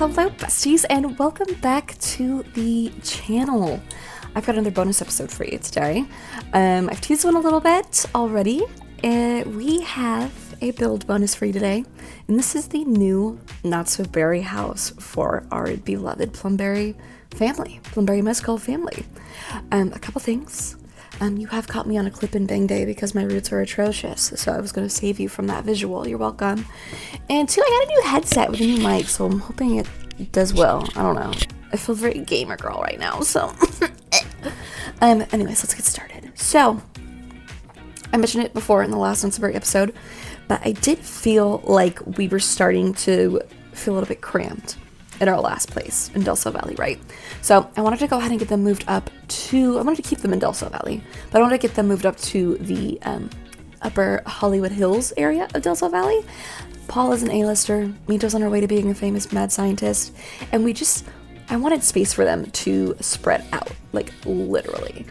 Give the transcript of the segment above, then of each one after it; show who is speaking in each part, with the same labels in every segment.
Speaker 1: Hello besties and welcome back to the channel. I've got another bonus episode for you today. I've teased one a little bit already. We have a build bonus for you today, and this is the new not-so-berry house for our beloved Plumberry family, Plumberry Mescal family. A couple things. You have caught me on a clip and bang day because my roots are atrocious, so I was going to save you from that visual. You're welcome. And two, I got a new headset with a new mic, so I'm hoping it does well. I don't know. I feel very gamer girl right now, so. Anyways, let's get started. So, I mentioned it before in the last Not-so-berry episode, but I did feel like we were starting to feel a little bit cramped at our last place in Del Sol Valley, right? So I wanted to go ahead and get them moved up to, I wanted to keep them in Del Sol Valley, but I wanted to get them moved up to the upper Hollywood Hills area of Del Sol Valley. Paul is an A-lister, Minto's on her way to being a famous mad scientist, and I wanted space for them to spread out, like literally.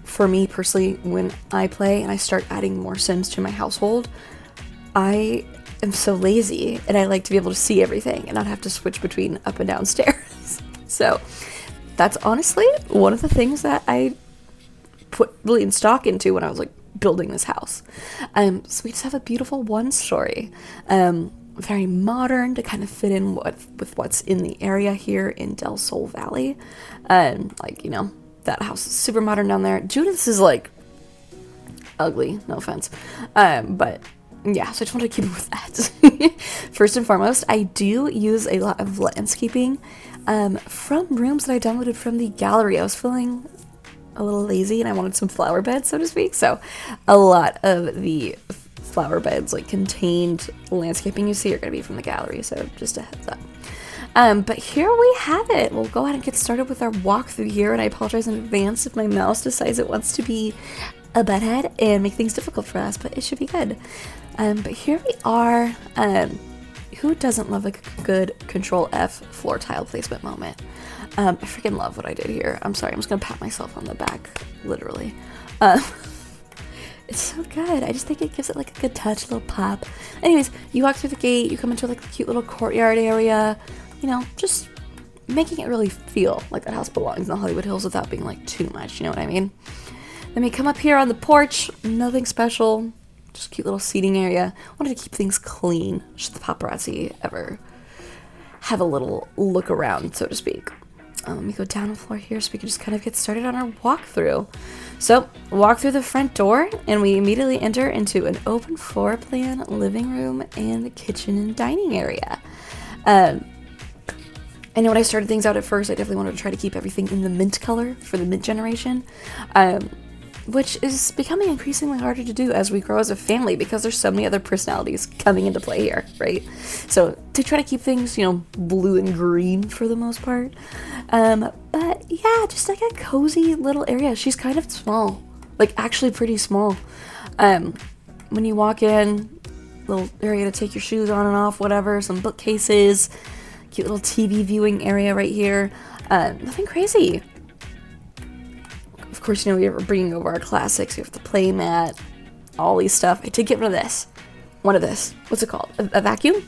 Speaker 1: For me personally, when I play and I start adding more Sims to my household, I am so lazy and I like to be able to see everything and not have to switch between up and downstairs. So that's honestly one of the things that I put really in stock into when I was like building this house. So we just have a beautiful one story, very modern to kind of fit in with what's in the area here in Del Sol Valley. Like, you know, that house is super modern down there. Judith's is like ugly, no offense. But yeah, so I just wanted to keep it with that. First and foremost, I do use a lot of landscaping from rooms that I downloaded from the gallery. I was feeling a little lazy and I wanted some flower beds, so to speak. So a lot of the flower beds, like contained landscaping you see, are going to be from the gallery. So just a heads up. But here we have it. We'll go ahead and get started with our walkthrough here. And I apologize in advance if my mouse decides it wants to be a butthead and make things difficult for us, but it should be good. But here we are. Who doesn't love like a good Control F floor tile placement moment? I freaking love what I did here. I'm sorry, I'm just gonna pat myself on the back, literally. It's so good. I just think it gives it like a good touch, a little pop. Anyways, you walk through the gate, you come into like a cute little courtyard area, you know, just making it really feel like that house belongs in the Hollywood Hills without being like too much, you know what I mean? Then we come up here on the porch, nothing special, just cute little seating area. Wanted to keep things clean, should the paparazzi ever have a little look around, so to speak. Let me go down the floor here so we can just kind of get started on our walkthrough. So, walk through the front door, and we immediately enter into an open floor plan, living room, and the kitchen and dining area. I know when I started things out at first, I definitely wanted to try to keep everything in the mint color for the mint generation. Which is becoming increasingly harder to do as we grow as a family because there's so many other personalities coming into play here, right? So to try to keep things, you know, blue and green for the most part. But yeah, just like a cozy little area. She's kind of small, like actually pretty small. When you walk in, little area to take your shoes on and off, whatever, some bookcases, cute little TV viewing area right here. Nothing crazy. Of course, you know, we were bringing over our classics. We have the play mat, all these stuff. I did get rid of this. One of this. What's it called? A vacuum?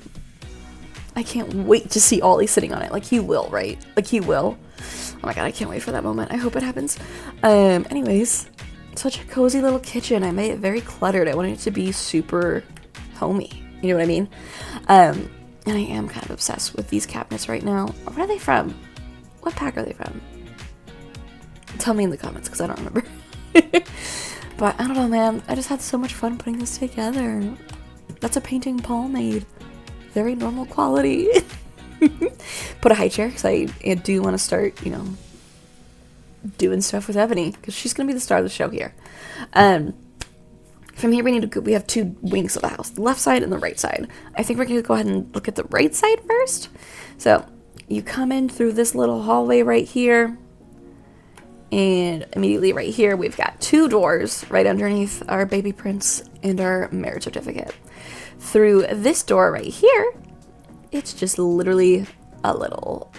Speaker 1: I can't wait to see Ollie sitting on it. Like, he will, right? Like, he will. Oh my god, I can't wait for that moment. I hope it happens. Anyways, such a cozy little kitchen. I made it very cluttered. I wanted it to be super homey. You know what I mean? And I am kind of obsessed with these cabinets right now. Where are they from? What pack are they from? Tell me in the comments because I don't remember. But I don't know, man. I just had so much fun putting this together. That's a painting Paul made. Very normal quality. Put a high chair because I do want to start, you know, doing stuff with Ebony because she's going to be the star of the show here. From here we have two wings of the house, the left side and the right side. I think we're going to go ahead and look at the right side first. So you come in through this little hallway right here. And immediately right here, we've got two doors right underneath our baby prince and our marriage certificate. Through this door right here, it's just literally a little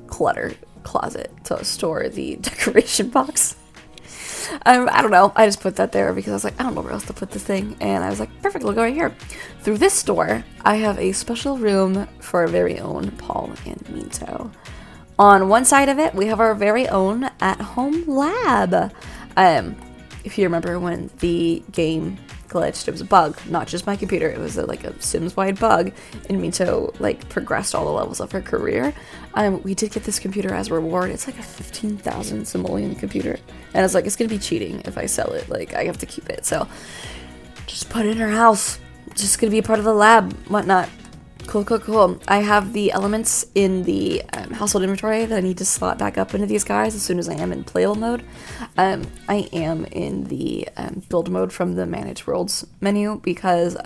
Speaker 1: clutter closet to store the decoration box. I don't know. I just put that there because I was like, I don't know where else to put this thing. And I was like, perfect, we'll go right here. Through this door, I have a special room for our very own Paul and Minto. On one side of it, we have our very own at-home lab. If you remember when the game glitched, it was a bug, not just my computer, it was like a Sims-wide bug, and Minto like progressed all the levels of her career. We did get this computer as a reward. It's like a 15,000 simoleon computer, and I was like, it's gonna be cheating if I sell it, like I have to keep it, so just put it in her house. It's just gonna be a part of the lab, whatnot. Cool. I have the elements in the household inventory that I need to slot back up into these guys as soon as I am in playable mode. I am in the build mode from the Manage Worlds menu because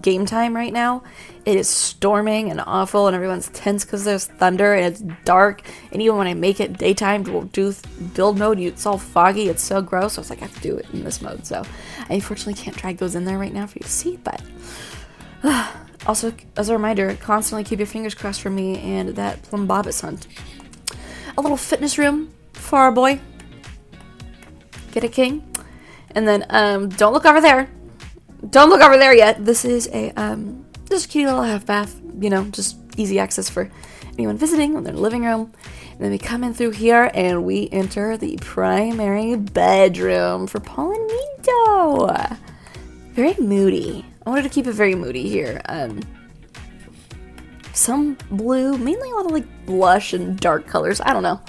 Speaker 1: game time right now, it is storming and awful and everyone's tense because there's thunder and it's dark, and even when I make it daytime to do build mode, it's all foggy, it's so gross, so I was like, I have to do it in this mode, so I unfortunately can't drag those in there right now for you to see, but also, as a reminder, constantly keep your fingers crossed for me and that Plumbobbis hunt. A little fitness room for our boy. Get it, King? And then, don't look over there. Don't look over there yet. This is a, just a cute little half bath, you know, just easy access for anyone visiting in their living room. And then we come in through here and we enter the primary bedroom for Paul and Minto. Very moody. I wanted to keep it very moody here. Some blue, mainly a lot of like blush and dark colors. I don't know.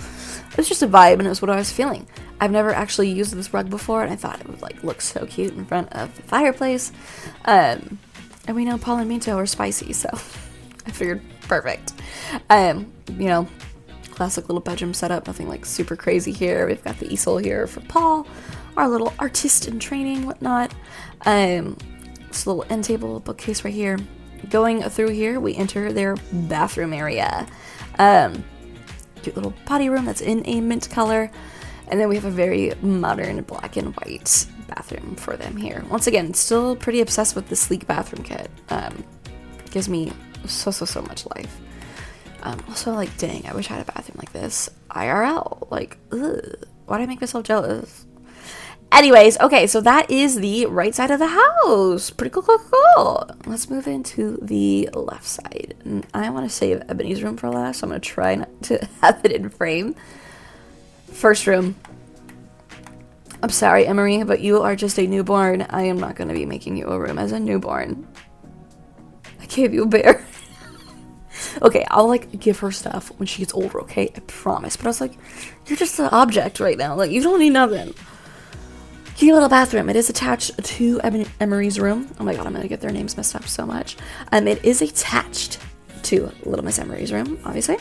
Speaker 1: It was just a vibe and it was what I was feeling. I've never actually used this rug before and I thought it would like look so cute in front of the fireplace. And we know Paul and Minto are spicy, so I figured perfect. You know, classic little bedroom setup, nothing like super crazy here. We've got the easel here for Paul, our little artist in training, whatnot. This little end table, bookcase right here. Going through here, we enter their bathroom area. Cute little potty room that's in a mint color. And then we have a very modern black and white bathroom for them here. Once again, still pretty obsessed with the sleek bathroom kit. Gives me so much life. Also, like, dang, I wish I had a bathroom like this. IRL. Like, ugh. Why'd I make myself jealous? Anyways, okay, so that is the right side of the house. Pretty cool. Let's move into the left side. And I want to save Ebony's room for last, so I'm going to try not to have it in frame. First room. I'm sorry, Emery, but you are just a newborn. I am not going to be making you a room as a newborn. I gave you a bear. Okay, I'll, like, give her stuff when she gets older, okay? I promise. But I was like, you're just an object right now. Like, you don't need nothing. Cute little bathroom. It is attached to Emery's room. Oh my god, I'm gonna get their names messed up so much. It is attached to Little Miss Emery's room, obviously.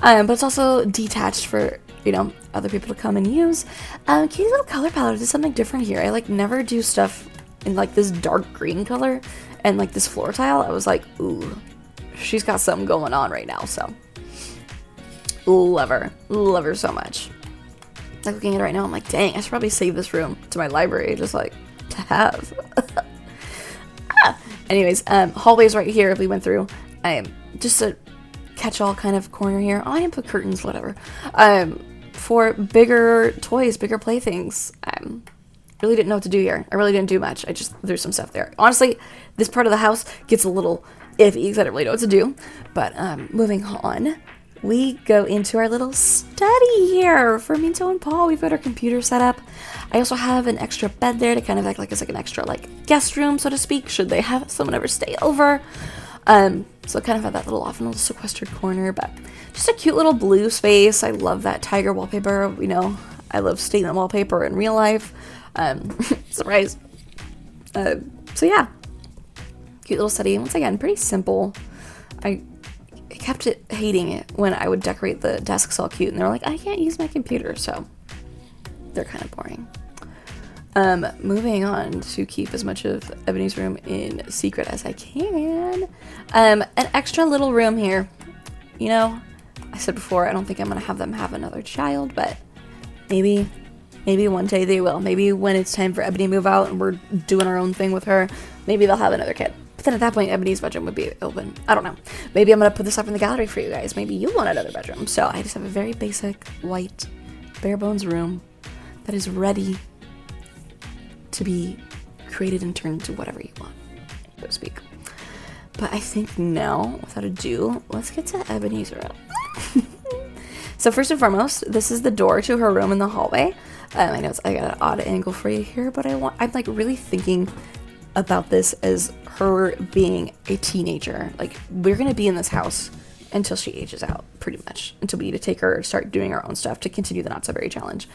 Speaker 1: But it's also detached for, you know, other people to come and use. Cute little color palette. There's something different here. I, like, never do stuff in, like, this dark green color and, like, this floor tile. I was like, ooh, she's got something going on right now, so. Love her so much. Like, looking at it right now, I'm like, dang, I should probably save this room to my library, just like to have. Anyways, hallways right here we went through. Just a catch-all kind of corner here. Oh, I didn't put curtains, whatever. For bigger toys, bigger playthings. Really didn't know what to do here. I really didn't do much. I just threw some stuff there. Honestly, this part of the house gets a little iffy because I didn't really know what to do. But moving on. We go into our little study here for Minto and Paul. We've got our computer set up. I also have an extra bed there to kind of act like it's like an extra like guest room, so to speak, should they have someone ever stay over. So kind of have that little off in a little sequestered corner, but just a cute little blue space. I love that tiger wallpaper. You know, I love statement wallpaper in real life. Surprise. So yeah, cute little study. Once again, pretty simple. I kept hating it when I would decorate the desks all cute, and they're like, I can't use my computer, so they're kind of boring. Moving on to keep as much of Ebony's room in secret as I can. An extra little room here. You know, I said before, I don't think I'm gonna have them have another child, but maybe one day they will. Maybe when it's time for Ebony to move out and we're doing our own thing with her, maybe they'll have another kid. But then at that point, Ebony's bedroom would be open. I don't know. Maybe I'm going to put this up in the gallery for you guys. Maybe you want another bedroom. So I just have a very basic, white, bare bones room that is ready to be created and turned into whatever you want, so to speak. But I think now, without ability, let's get to Ebony's room. So first and foremost, this is the door to her room in the hallway. I know I got an odd angle for you here, but I'm like really thinking about this as her being a teenager. Like, we're gonna be in this house until she ages out, pretty much, until we need to take her, start doing our own stuff to continue the Not So Very challenge.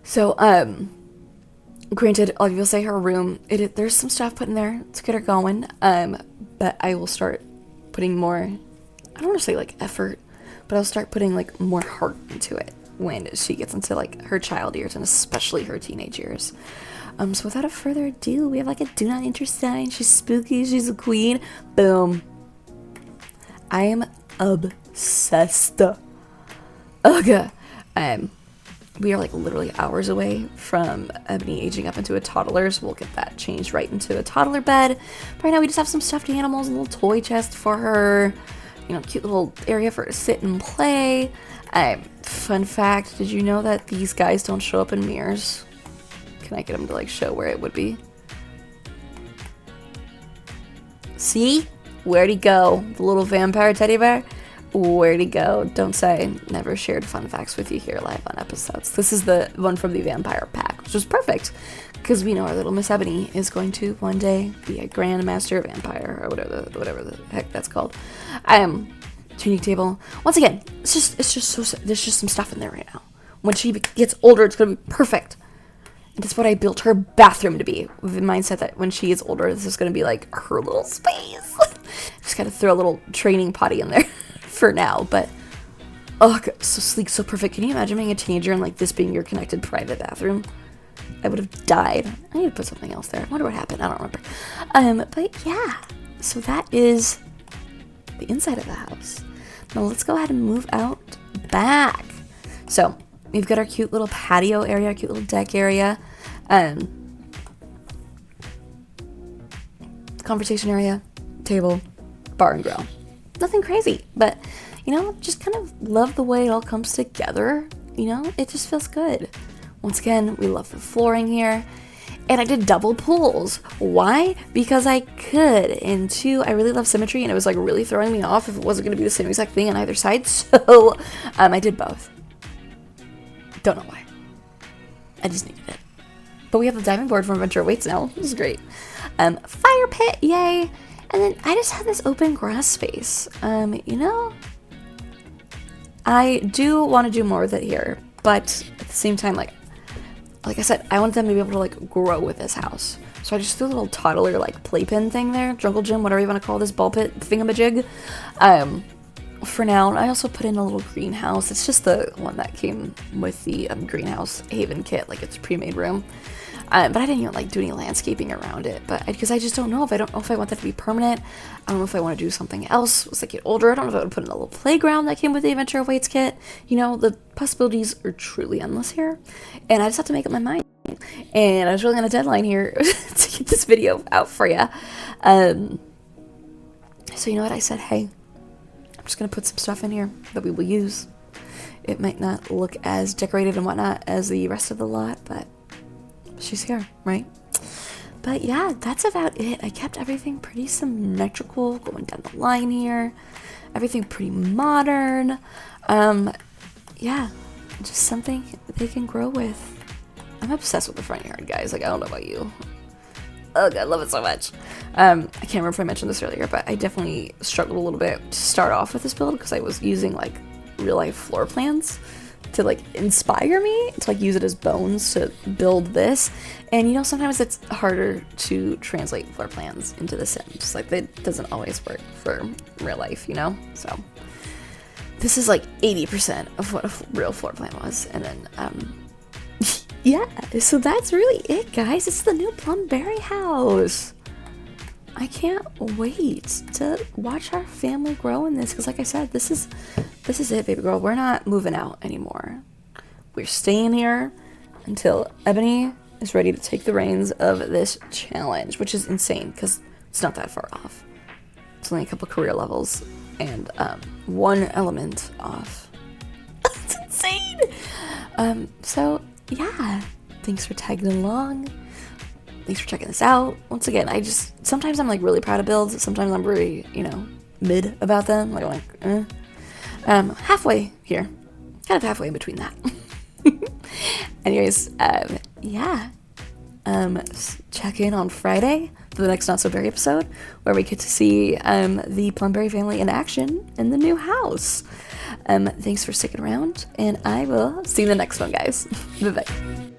Speaker 1: So, granted, a lot of people say her room, there's some stuff put in there to get her going, but I will start putting more, I don't want to say like effort, but I'll start putting like more heart into it when she gets into like her child years, and especially her teenage years. So without a further ado, we have like a do not enter sign. She's spooky, she's a queen. Boom. I am obsessed. Okay. We are like literally hours away from Ebony aging up into a toddler, so we'll get that changed right into a toddler bed. But right now we just have some stuffed animals, a little toy chest for her, you know, cute little area for her to sit and play. Fun fact, did you know that these guys don't show up in mirrors? Can I get them to like show where it would be? See? Where'd he go? The little vampire teddy bear? Where'd he go? Don't say. Never shared fun facts with you here live on episodes. This is the one from the vampire pack, which was perfect because we know our little Miss Ebony is going to one day be a grandmaster vampire, or whatever the heck that's called. Tuning table. Once again, it's just so, there's just some stuff in there right now. When she gets older, it's gonna be perfect. And that's what I built her bathroom to be, with the mindset that when she is older, this is gonna be like her little space. Just gotta throw a little training potty in there for now, but oh, so sleek, so perfect. Can you imagine being a teenager and like this being your connected private bathroom? I would have died. I need to put something else there. I wonder what happened. I don't remember. But yeah, so that is the inside of the house. Now let's go ahead and move out back. So we've got our cute little patio area, our cute little deck area, conversation area, table, bar and grill. Nothing crazy, but you know, just kind of love the way it all comes together. You know, it just feels good. Once again, we love the flooring here. And I did double pulls. Why? Because I could. And two, I really love symmetry, and it was like really throwing me off if it wasn't going to be the same exact thing on either side. So I did both. Don't know why. I just needed it. But we have the diving board from Adventure Awaits now. This is great. Fire pit, yay. And then I just have this open grass space. You know, I do want to do more with it here, but at the same time, like I said, I want them to be able to like grow with this house. So I just threw a little toddler like playpen thing there, jungle gym, whatever you want to call this, ball pit thingamajig. For now, and I also put in a little greenhouse. It's just the one that came with the greenhouse Haven kit, like it's a pre-made room. But I didn't even like do any landscaping around it, but because I just don't know if I want that to be permanent. I don't know if I want to do something else as I get older. I don't know if I would put in a little playground that came with the Adventure Awaits kit. You know, the possibilities are truly endless here, and I just have to make up my mind. And I was really on a deadline here to get this video out for you. So you know what? I said, hey, I'm just gonna put some stuff in here that we will use. It might not look as decorated and whatnot as the rest of the lot, but she's here, right? But yeah, that's about it. I kept everything pretty symmetrical going down the line here. Everything pretty modern. Yeah, just something they can grow with. I'm obsessed with the front yard, guys. Like, I don't know about you. Ugh, I love it so much. I can't remember if I mentioned this earlier, but I definitely struggled a little bit to start off with this build because I was using like real life floor plans to like inspire me to like use it as bones to build this. And you know, sometimes it's harder to translate floor plans into the Sims. Like, that doesn't always work for real life, you know? So this is like 80% of what a real floor plan was. And then yeah, so that's really it, guys. It's the new Plumberry house. I can't wait to watch our family grow in this, because like I said, this is it, baby girl. We're not moving out anymore. We're staying here until Ebony is ready to take the reins of this challenge, which is insane because it's not that far off. It's only a couple career levels and one element off. It's insane. So yeah, thanks for tagging along. thanks for checking this out. Once again, sometimes I'm like really proud of builds. Sometimes I'm really, mid about them. Halfway here. Kind of halfway in between that. Anyways, yeah. Check in on Friday for the next Not So Berry episode, where we get to see the Plumberry family in action in the new house. Thanks for sticking around, and I will see you in the next one, guys. Bye-bye.